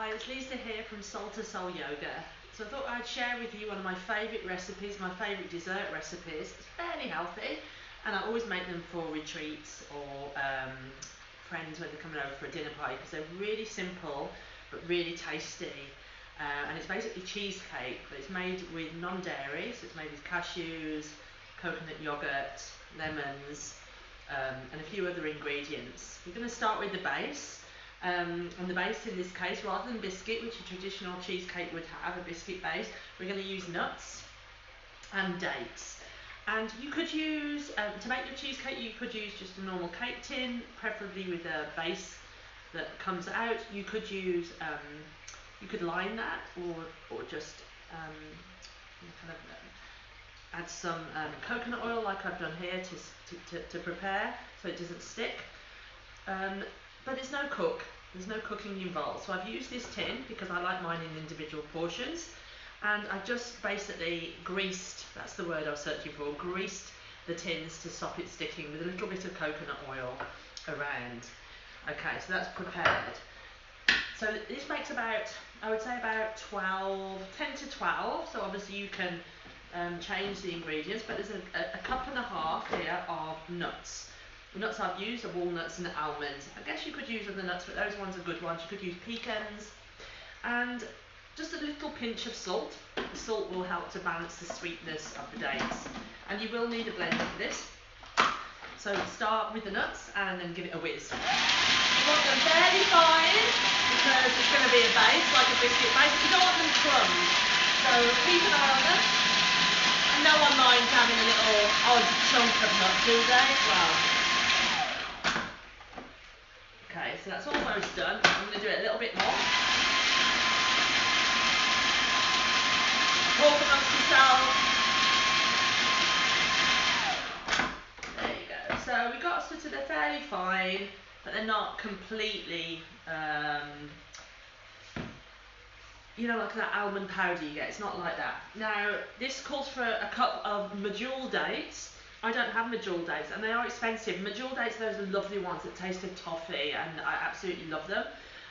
Hi, it's Lisa here from Soul to Soul Yoga. So I thought I'd share with you one of my favourite recipes, my favourite dessert recipes. It's fairly healthy and I always make them for retreats or friends when they're coming over for a dinner party because they're really simple but really tasty. And it's basically cheesecake, but it's made with non-dairy, so it's made with cashews, coconut yoghurt, lemons, and a few other ingredients. We're going to start with the base. And the base in this case, rather than biscuit, which a traditional cheesecake would have, a biscuit base, we're going to use nuts and dates. And you could use, to make your cheesecake, you could use just a normal cake tin, preferably with a base that comes out. You could use, you could line that, or just kind of add some coconut oil like I've done here to prepare so it doesn't stick. But there's no cooking involved. So I've used this tin because I like mine in individual portions, and I've just basically greased, that's the word I was searching for, greased the tins to stop it sticking with a little bit of coconut oil around. Okay, so that's prepared. So this makes about, I would say about 10 to 12, so obviously you can change the ingredients, but there's a cup and a half here of nuts. The nuts I've used are walnuts and almonds. I guess you could use other nuts, but those ones are good ones. You could use pecans, and just a little pinch of salt. The salt will help to balance the sweetness of the dates. And you will need a blender for this. So start with the nuts and then give it a whiz. You want them fairly fine because it's going to be a base, like a biscuit base. You don't want them crumbs. So keep an eye on them. And no one minds having a little odd chunk of nut, do they? Well. Okay, so that's almost done. I'm going to do it a little bit more. Talk amongst yourselves. There you go. So we got so they're fairly fine, but they're not completely, you know, like that almond powder you get. It's not like that. Now, this calls for a cup of medjool dates. I don't have medjool dates, and they are expensive. Medjool dates, those are lovely ones that taste of toffee, and I absolutely love them.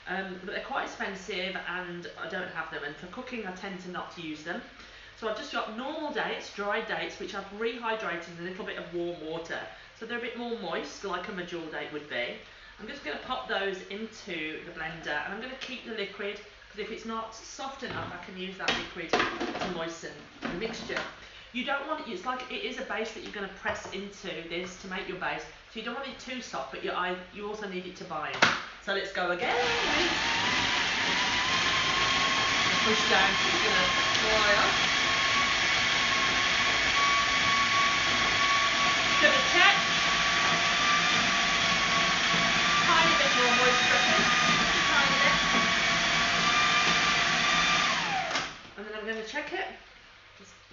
But they're quite expensive, and I don't have them. And for cooking, I tend to not to use them. So I've just got normal dates, dried dates, which I've rehydrated in a little bit of warm water. So they're a bit more moist, like a medjool date would be. I'm just going to pop those into the blender, and I'm going to keep the liquid, because if it's not soft enough, I can use that liquid to moisten the mixture. You don't want it, it's like it is a base that you're going to press into this to make your base. So you don't want it too soft, but you also need it to bind. So let's go again. Push down so it's going to dry up. Give it a check. Tiny bit more moisture, tiny bit. And then I'm going to check it.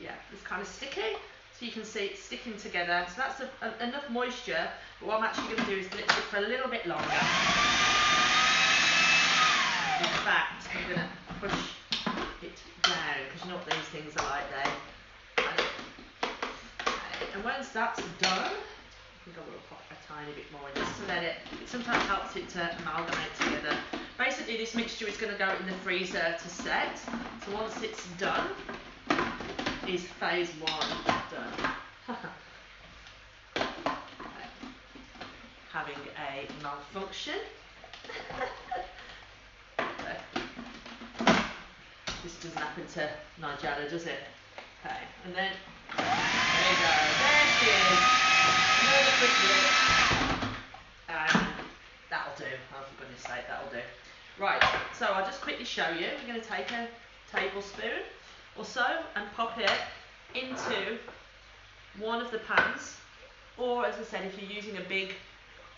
Yeah, it's kind of sticky, so you can see it's sticking together. So that's enough moisture, but what I'm actually going to do is let it for a little bit longer. In fact, I'm going to push it down, because you know what these things are like, and once that's done, I think I will pop a tiny bit more just to let it, sometimes helps it to amalgamate together. Basically, this mixture is going to go in the freezer to set, so once it's done, is phase 1 done. Having a malfunction. This doesn't happen to Nigella, does it? Okay, and then there you go. There she is. Another quick whisk. And that'll do. Oh, for goodness sake, that'll do. Right, so I'll just quickly show you. We're going to take a tablespoon or so and pop it into one of the pans, or as I said, if you're using a big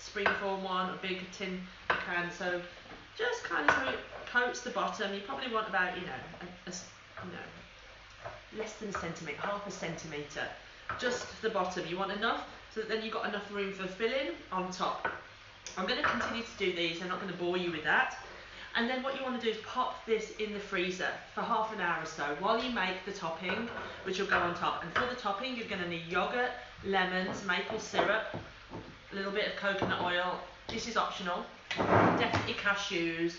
springform one, a big tin can, so just kind of so it coats the bottom. You probably want about, less than a centimetre, half a centimetre, just the bottom. You want enough so that then you've got enough room for filling on top. I'm going to continue to do these, I'm not going to bore you with that. And then what you want to do is pop this in the freezer for half an hour or so while you make the topping, which will go on top. And for the topping, you're going to need yogurt, lemons, maple syrup, a little bit of coconut oil. This is optional. Definitely cashews,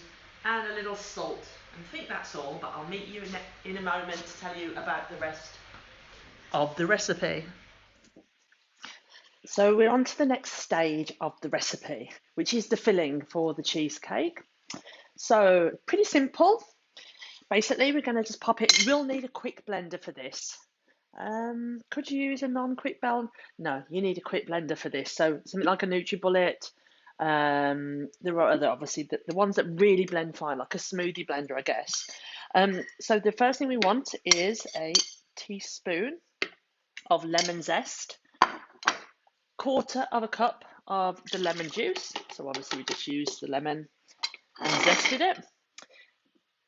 and a little salt. And I think that's all, but I'll meet you in a moment to tell you about the rest of the recipe. So we're on to the next stage of the recipe, which is the filling for the cheesecake. So pretty simple. Basically, we're going to just pop it. We'll need a quick blender for this. Could you use a non-quick blender? No, you need a quick blender for this. So something like a NutriBullet. There are other, obviously, the ones that really blend fine, like a smoothie blender, I guess. So the first thing we want is a teaspoon of lemon zest, quarter of a cup of the lemon juice. So obviously we just used the lemon and zested it.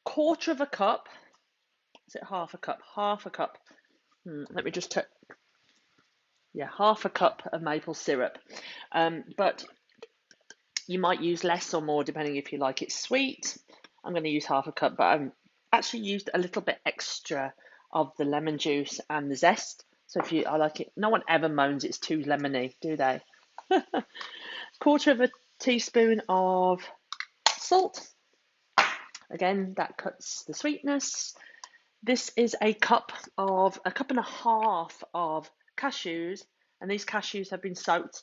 Quarter of a cup. Is it half a cup? Half a cup. Let me just check. Yeah, half a cup of maple syrup. But you might use less or more depending if you like it sweet. I'm going to use half a cup, but I've actually used a little bit extra of the lemon juice and the zest. So I like it. No one ever moans it's too lemony, do they? Quarter of a teaspoon of salt. Again, that cuts the sweetness. This is a cup and a half of cashews, and these cashews have been soaked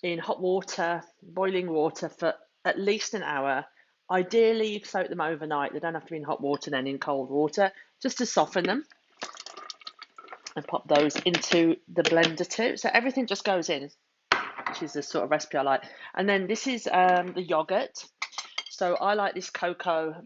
in hot water, boiling water for at least an hour. Ideally, you soak them overnight. They don't have to be in hot water, then in cold water, just to soften them. And pop those into the blender too. So everything just goes in, which is the sort of recipe I like. And then this is the yogurt. So I like this coco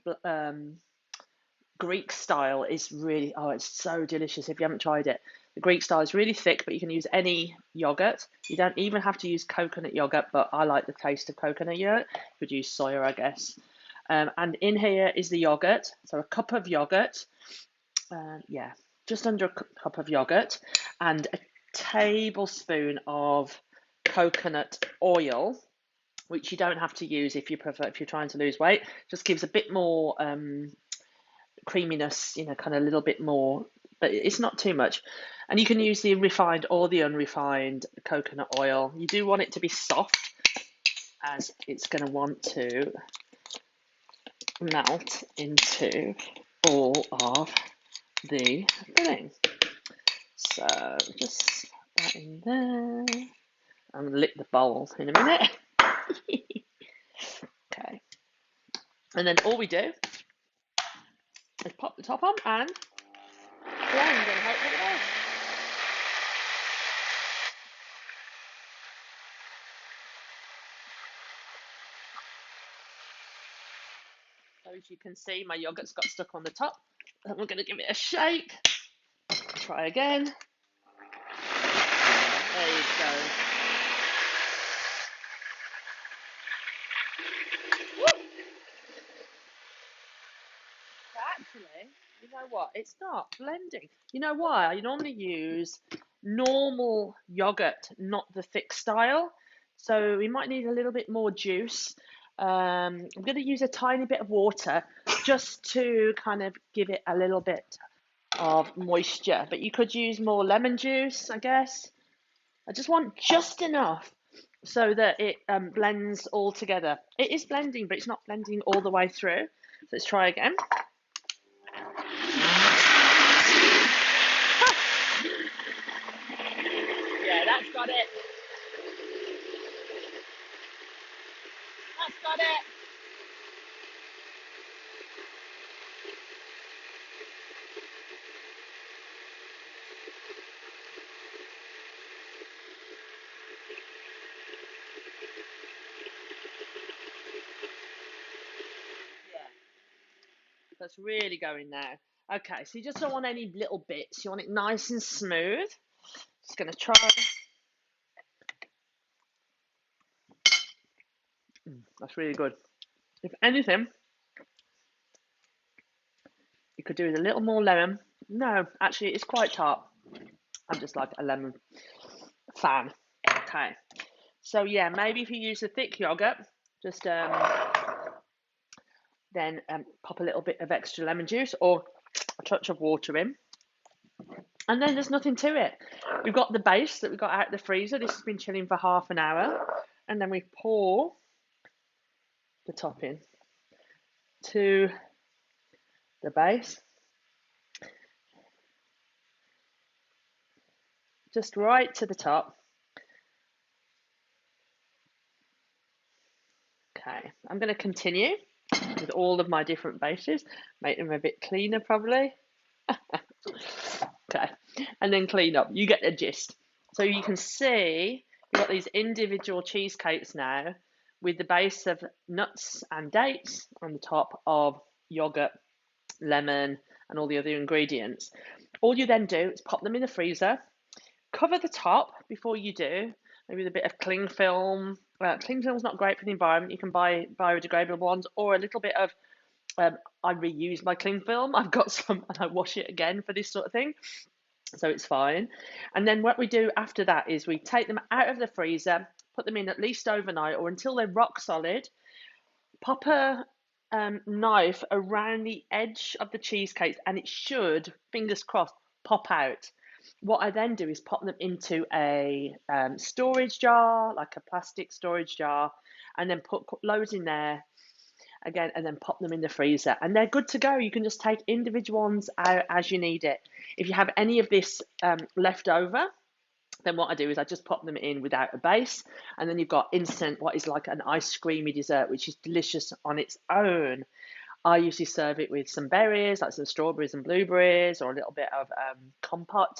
Greek style. Is really, it's so delicious if you haven't tried it. The Greek style is really thick, but you can use any yogurt. You don't even have to use coconut yogurt, but I like the taste of coconut yogurt. You could use soya, I guess. And in here is the yogurt. So a cup of yogurt. Just under a cup of yogurt and a tablespoon of coconut oil, which you don't have to use if you're trying to lose weight. Just gives a bit more creaminess, kind of a little bit more, but it's not too much. And you can use the refined or the unrefined coconut oil. You do want it to be soft, as it's going to want to melt into all of the filling. So just that in there. I'm going to lick the bowl in a minute. Okay. And then all we do is pop the top on and blend and hope for the best. So as you can see, my yogurt's got stuck on the top. And we're going to give it a shake. Try again. There you go. Woo! Actually, you know what? It's not blending. You know why? I normally use normal yogurt, not the thick style. So we might need a little bit more juice. I'm going to use a tiny bit of water just to kind of give it a little bit of moisture. But you could use more lemon juice, I guess. I just want just enough so that it blends all together. It is blending, but it's not blending all the way through. So let's try again. Yeah, that's got it. That's got it. That's really going now. Okay, so you just don't want any little bits. You want it nice and smooth. Just going to try. That's really good. If anything, you could do with a little more lemon. No, actually, it's quite tart. I'm just like a lemon fan. Okay. So yeah, maybe if you use the thick yogurt, just then pop a little bit of extra lemon juice or a touch of water in. And then there's nothing to it. We've got the base that we got out of the freezer. This has been chilling for half an hour. And then we pour the topping. to the base. Just right to the top. Okay, I'm going to continue with all of my different bases, make them a bit cleaner probably. Okay, and then clean up. You get the gist. So you can see you've got these individual cheesecakes now with the base of nuts and dates on the top of yogurt, lemon, and all the other ingredients. All you then do is pop them in the freezer, cover the top before you do, maybe with a bit of cling film. Cling film's not great for the environment. You can buy biodegradable ones, or a little bit of I reuse my cling film. I've got some and I wash it again for this sort of thing, so it's fine. And then what we do after that is we take them out of the freezer, put them in at least overnight or until they're rock solid. Pop a knife around the edge of the cheesecakes and it should, fingers crossed, pop out. What I then do is pop them into a storage jar, like a plastic storage jar, and then put loads in there again, and then pop them in the freezer, and they're good to go. You can just take individual ones out as you need it. If you have any of this left over, then what I do is I just pop them in without a base, and then you've got instant, what is like an ice creamy dessert, which is delicious on its own. I usually serve it with some berries, like some strawberries and blueberries, or a little bit of compote.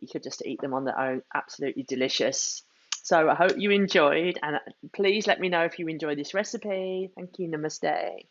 You could just eat them on their own. Absolutely delicious. So I hope you enjoyed, and please let me know if you enjoyed this recipe. Thank you. Namaste.